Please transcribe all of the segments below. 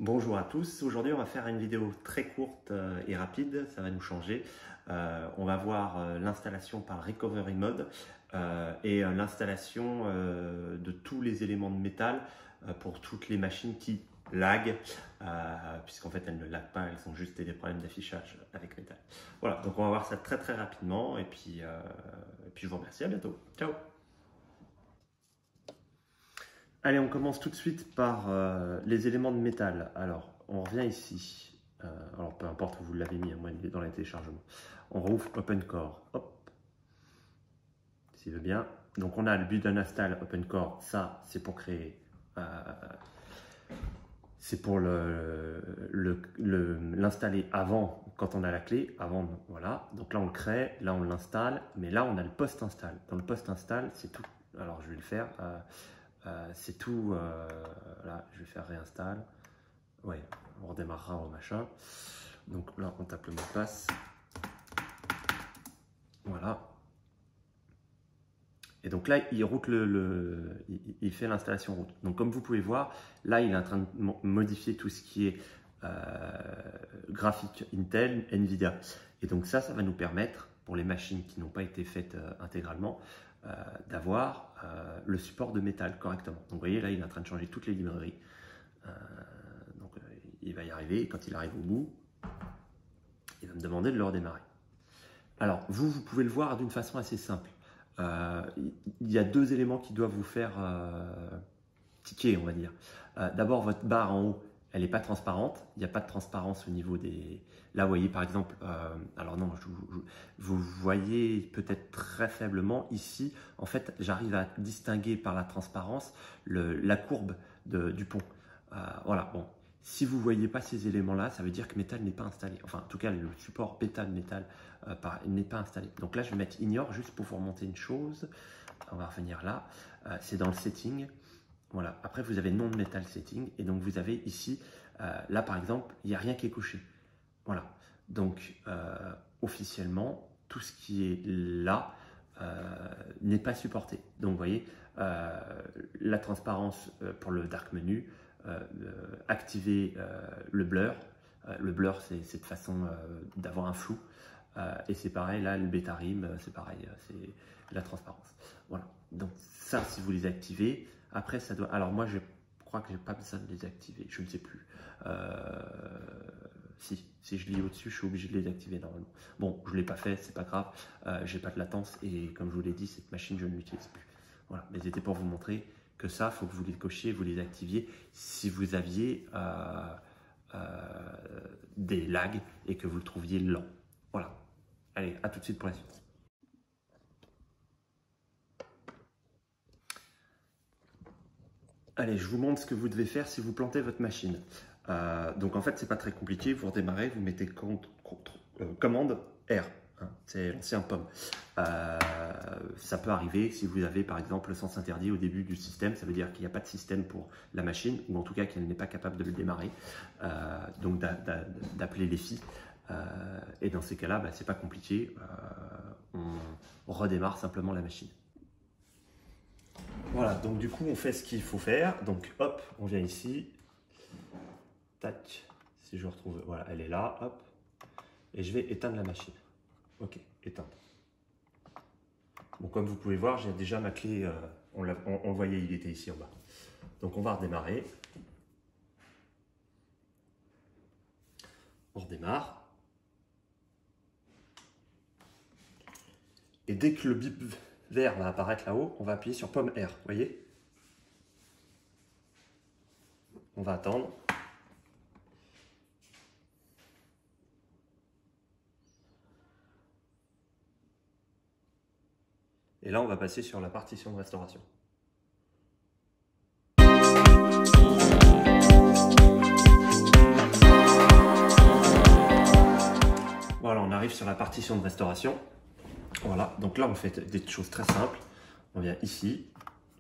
Bonjour à tous, aujourd'hui on va faire une vidéo très courte et rapide, ça va nous changer. On va voir l'installation par Recovery Mode et l'installation de tous les éléments de métal pour toutes les machines qui lag, puisqu'en fait elles ne lag pas, elles ont juste des problèmes d'affichage avec métal. Voilà, donc on va voir ça très rapidement et puis je vous remercie, à bientôt, ciao. Allez, on commence tout de suite par les éléments de métal. Alors, on revient ici. Alors, peu importe où vous l'avez mis, moi, il est dans les téléchargements. On rouvre OpenCore. Hop. S'il veut bien. Donc, on a le build and install OpenCore. Ça, c'est pour créer. C'est pour l'installer avant, quand on a la clé. Avant, voilà. Donc là, on le crée. Là, on l'installe. Mais là, on a le post-install. Dans le post-install, c'est tout. Alors, je vais le faire. C'est tout, là je vais faire réinstall, ouais, on redémarrera au machin, donc là on tape le mot de passe, voilà, et donc là il route il fait l'installation route. Donc comme vous pouvez voir, là il est en train de modifier tout ce qui est graphique Intel, Nvidia, et donc ça va nous permettre, pour les machines qui n'ont pas été faites intégralement, d'avoir le support de métal correctement. Donc vous voyez là il est en train de changer toutes les librairies, donc il va y arriver, et quand il arrive au bout il va me demander de le redémarrer. Alors vous pouvez le voir d'une façon assez simple. Il y a deux éléments qui doivent vous faire ticker, on va dire. D'abord, votre barre en haut, elle n'est pas transparente, il n'y a pas de transparence au niveau des... Là, vous voyez par exemple, alors non, vous voyez peut-être très faiblement ici, en fait, j'arrive à distinguer par la transparence la courbe du pont. Voilà, bon, si vous ne voyez pas ces éléments-là, ça veut dire que métal n'est pas installé. Enfin, en tout cas, le support métal n'est pas installé. Donc là, je vais mettre ignore juste pour vous remonter une chose. On va revenir là, c'est dans le setting. Voilà. Après, vous avez non metal setting et donc vous avez ici, là par exemple, il n'y a rien qui est coché. Voilà. Donc, officiellement, tout ce qui est là n'est pas supporté. Donc, vous voyez, la transparence pour le dark menu, activer le blur. Le blur, c'est cette façon d'avoir un flou. Et c'est pareil, là, le beta rim, c'est pareil, c'est la transparence. Voilà. Donc, ça, si vous les activez, après, ça doit... Alors, moi, je crois que j'ai pas besoin de les activer. Je ne sais plus. Si je lis au-dessus, je suis obligé de les activer normalement. Bon, je ne l'ai pas fait, c'est pas grave. J'ai pas de latence et comme je vous l'ai dit, cette machine, je ne l'utilise plus. Voilà. Mais c'était pour vous montrer que ça, il faut que vous les cochiez, vous les activiez si vous aviez des lags et que vous le trouviez lent. Voilà. Allez, à tout de suite pour la suite. Allez, je vous montre ce que vous devez faire si vous plantez votre machine. Donc en fait, c'est pas très compliqué. Vous redémarrez, vous mettez commande R. Hein, c'est l'ancien POM. Ça peut arriver si vous avez par exemple le sens interdit au début du système. Ça veut dire qu'il n'y a pas de système pour la machine, ou en tout cas qu'elle n'est pas capable de le démarrer. Donc d'appeler les filles. Et dans ces cas-là, c'est pas compliqué. On redémarre simplement la machine. Voilà, donc du coup, on fait ce qu'il faut faire. Donc, hop, on vient ici. Tac, si je retrouve, voilà, elle est là, hop. Et je vais éteindre la machine. Ok, éteindre. Bon, comme vous pouvez voir, j'ai déjà ma clé, on voyait, il était ici en bas. Donc, on va redémarrer. On redémarre. Et dès que le bip vert va apparaître là-haut, on va appuyer sur pomme R, vous voyez? On va attendre. Et là, on va passer sur la partition de restauration. Voilà, on arrive sur la partition de restauration. Voilà, donc là on fait des choses très simples. On vient ici,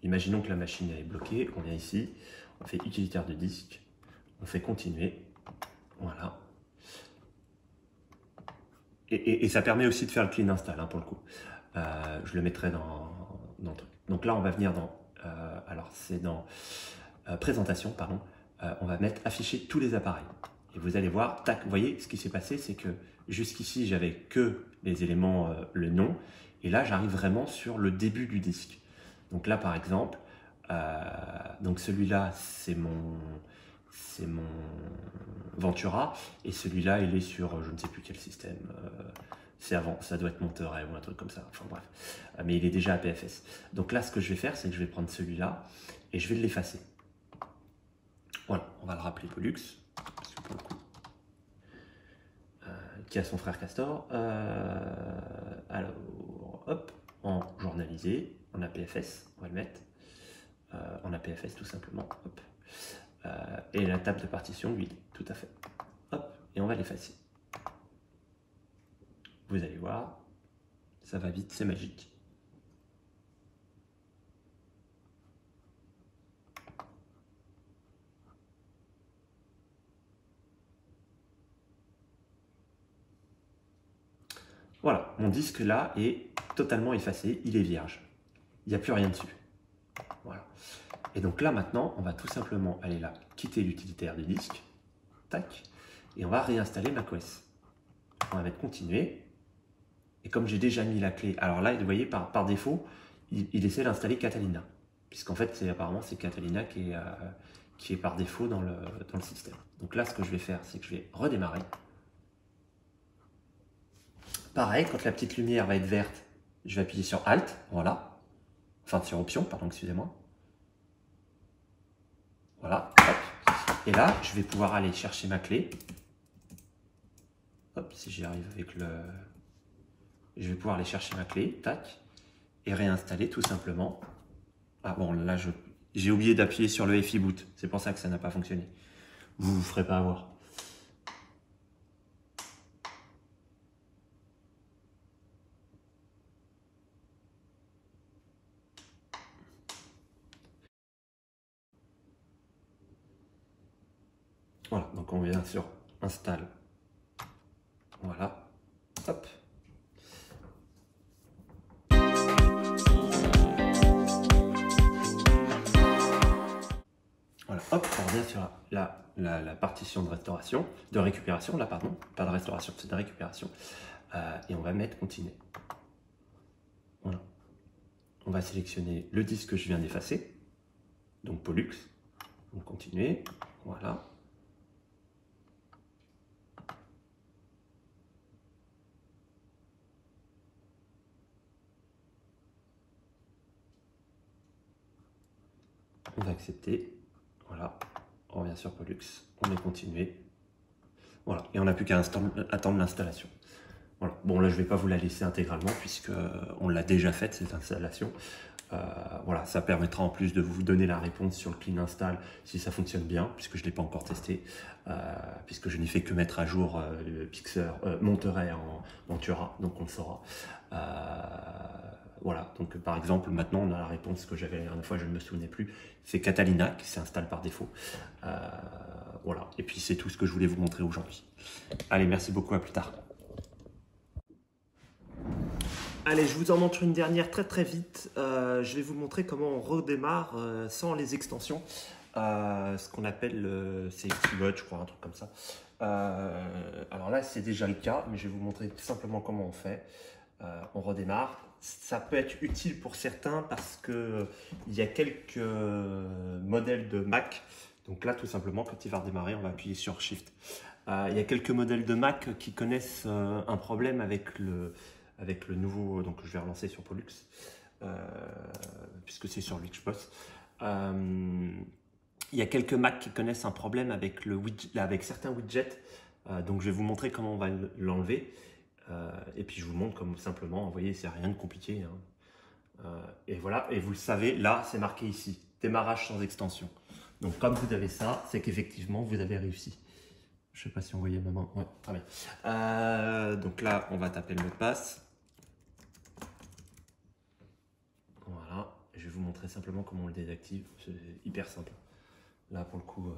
imaginons que la machine est bloquée, on vient ici, on fait utilitaire de disque, on fait continuer, voilà. Et ça permet aussi de faire le clean install hein, pour le coup. Je le mettrai dans le truc. Donc là on va venir dans, alors c'est dans présentation, pardon, on va mettre afficher tous les appareils. Et vous allez voir, tac, vous voyez, ce qui s'est passé, c'est que jusqu'ici, j'avais que les éléments, le nom, et là, j'arrive vraiment sur le début du disque. Donc là, par exemple, donc celui-là, c'est mon Ventura, et celui-là, il est sur je ne sais plus quel système. C'est avant, ça doit être Monterey ou un truc comme ça. Enfin bref, mais il est déjà APFS. Donc là, ce que je vais faire, c'est que je vais prendre celui-là et je vais l'effacer. Voilà, on va le rappeler Pollux, parce que pour le coup, qui a son frère Castor. Alors, hop, en journalisé, en APFS, on va le mettre. En APFS tout simplement. Hop. Et la table de partition, oui, tout à fait. Hop, et on va l'effacer. Vous allez voir, ça va vite, c'est magique. Voilà, mon disque là est totalement effacé, il est vierge. Il n'y a plus rien dessus. Voilà. Et donc là maintenant, on va tout simplement aller là, quitter l'utilitaire du disque, tac, et on va réinstaller macOS. On va mettre continuer. Et comme j'ai déjà mis la clé, alors là, vous voyez, par défaut, il essaie d'installer Catalina. Puisqu'en fait, apparemment, c'est Catalina qui est par défaut dans le système. Donc là, ce que je vais faire, c'est que je vais redémarrer. Pareil, quand la petite lumière va être verte, je vais appuyer sur Alt, voilà. Enfin, sur Option, pardon, excusez-moi. Voilà, hop. Et là, je vais pouvoir aller chercher ma clé. Hop, si j'y arrive avec le... Je vais pouvoir aller chercher ma clé, tac, et réinstaller tout simplement. Ah bon, là, j'ai oublié d'appuyer sur le FI Boot. C'est pour ça que ça n'a pas fonctionné. Vous ne vous ferez pas avoir. Voilà, donc on vient sur Install. Voilà, hop. Voilà, hop, on revient sur la partition de restauration, de récupération, là pardon, pas de restauration, c'est de récupération. Et on va mettre continuer. Voilà. On va sélectionner le disque que je viens d'effacer, donc Pollux. Donc continuer, voilà. On va accepter, voilà. On revient sur Pollux, on met continuer. Voilà, et on n'a plus qu'à attendre l'installation. Voilà. Bon, là, je ne vais pas vous la laisser intégralement puisqu'on l'a déjà faite, cette installation. Voilà, ça permettra en plus de vous donner la réponse sur le clean install si ça fonctionne bien, puisque je ne l'ai pas encore testé, puisque je n'ai fait que mettre à jour le Pixar, Monterey en Ventura, donc on le saura. Voilà, donc par exemple, maintenant on a la réponse que j'avais la dernière fois, je ne me souvenais plus, c'est Catalina qui s'installe par défaut. Voilà, et puis c'est tout ce que je voulais vous montrer aujourd'hui. Allez, merci beaucoup, à plus tard. Allez, je vous en montre une dernière très vite. Je vais vous montrer comment on redémarre sans les extensions. Ce qu'on appelle Safety Mode, je crois, un truc comme ça. Alors là, c'est déjà le cas, mais je vais vous montrer tout simplement comment on fait. On redémarre. Ça peut être utile pour certains parce qu'il y a quelques modèles de Mac. Donc là, tout simplement, quand il va redémarrer, on va appuyer sur Shift. Il y a quelques modèles de Mac qui connaissent un problème avec le nouveau, donc je vais relancer sur Pollux, puisque c'est sur lui que je bosse. Il y a quelques Mac qui connaissent un problème avec, avec certains widgets, donc je vais vous montrer comment on va l'enlever, et puis je vous montre comme simplement, vous voyez, c'est rien de compliqué, hein. Et voilà, et vous le savez, là c'est marqué ici, démarrage sans extension. Donc comme vous avez ça, c'est qu'effectivement vous avez réussi. Je ne sais pas si on voyait ma main. Ouais, très bien. Donc là, on va taper le mot de passe. Voilà. Je vais vous montrer simplement comment on le désactive. C'est hyper simple. Là, pour le coup,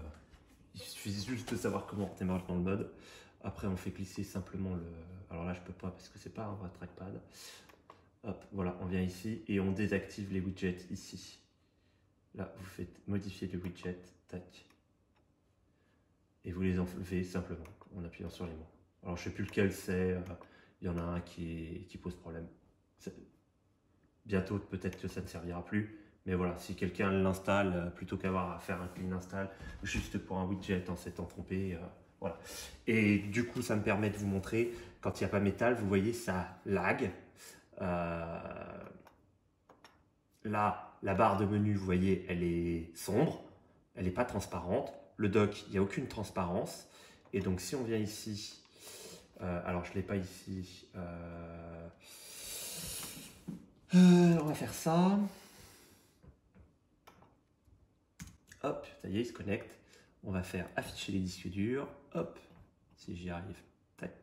il suffit juste de savoir comment on démarre dans le mode. Après, on fait glisser simplement le... Alors là, je peux pas parce que c'est pas un vrai trackpad. Hop, voilà, on vient ici et on désactive les widgets ici. Là, vous faites modifier le widget. Tac. et vous les enlevez simplement en appuyant sur les mots. Alors je ne sais plus lequel c'est, il y en a un qui pose problème. Bientôt peut-être que ça ne servira plus, mais voilà, si quelqu'un l'installe, plutôt qu'avoir à faire un clean install, juste pour un widget en s'étant trompé, voilà. Et du coup ça me permet de vous montrer, quand il n'y a pas métal, vous voyez ça lag. Là, la barre de menu, vous voyez, elle est sombre, elle n'est pas transparente. Le dock, il n'y a aucune transparence. Et donc, si on vient ici, alors je ne l'ai pas ici, on va faire ça. Hop, ça y est, il se connecte. On va faire afficher les disques durs. Hop, si j'y arrive, tac.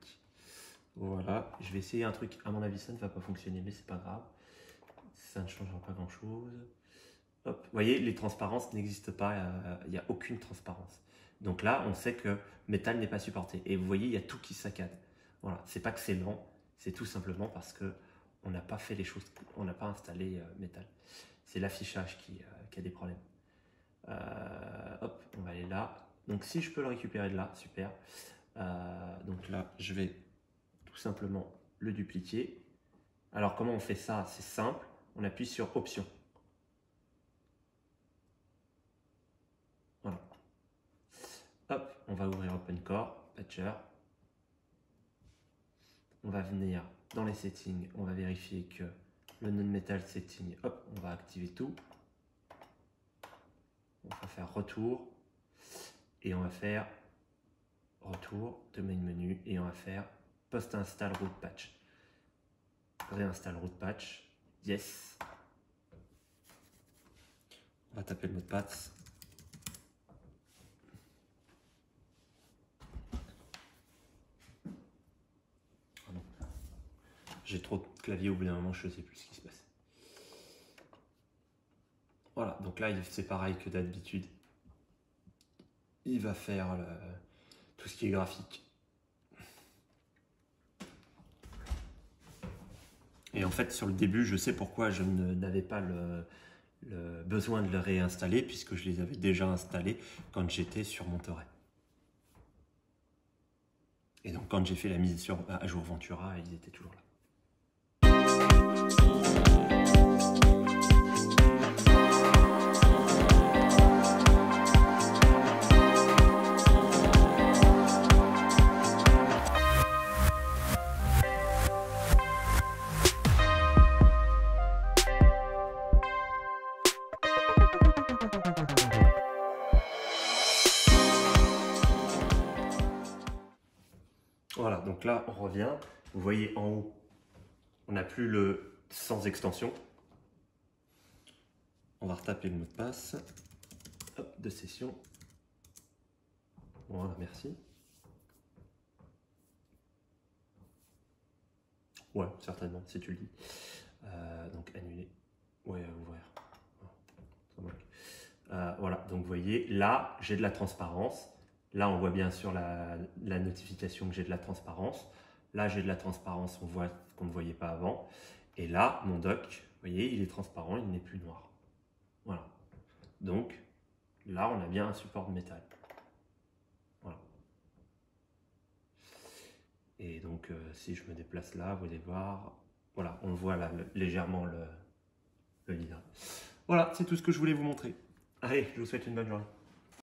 Voilà, je vais essayer un truc. À mon avis, ça ne va pas fonctionner, mais c'est pas grave. Ça ne changera pas grand chose. Hop. Vous voyez, les transparences n'existent pas, il n'y a aucune transparence. Donc là, on sait que métal n'est pas supporté. Et vous voyez, il y a tout qui saccade. Voilà, c'est pas que c'est lent, c'est tout simplement parce que on n'a pas fait les choses, on n'a pas installé métal. C'est l'affichage qui a des problèmes. Hop, on va aller là. Donc si je peux le récupérer de là, super. Donc là, je vais tout simplement le dupliquer. Alors comment on fait ça? C'est simple, on appuie sur Options. Voilà. Hop, on va ouvrir OpenCore, Patcher. On va venir dans les settings, on va vérifier que le non-metal setting, hop, on va activer tout. On va faire retour et on va faire retour de main menu et on va faire post-install root patch. Réinstalle root patch, yes. On va taper le mot de passe. J'ai trop de clavier, au bout d'un moment, je ne sais plus ce qui se passe. Voilà, donc là, c'est pareil que d'habitude. Il va faire tout ce qui est graphique. Et en fait, sur le début, je sais pourquoi je n'avais pas le besoin de le réinstaller, puisque je les avais déjà installés quand j'étais sur Monterey. Et donc, quand j'ai fait la mise à jour Ventura, ils étaient toujours là. Voilà, donc là, on revient. Vous voyez en haut, on n'a plus le sans extension. On va retaper le mot de passe. Hop, de session. Voilà, merci. Ouais, certainement, si tu le dis. Donc, annuler. Ouais, ouvrir. Voilà, donc vous voyez, là, j'ai de la transparence. Là, on voit bien sûr la notification que j'ai de la transparence. Là, j'ai de la transparence, on voit ce qu'on ne voyait pas avant. Et là, mon dock, vous voyez, il est transparent, il n'est plus noir. Voilà. Donc, là, on a bien un support de métal. Voilà. Et donc, si je me déplace là, vous allez voir, voilà, on voit là légèrement le leader. Voilà, c'est tout ce que je voulais vous montrer. Allez, je vous souhaite une bonne journée.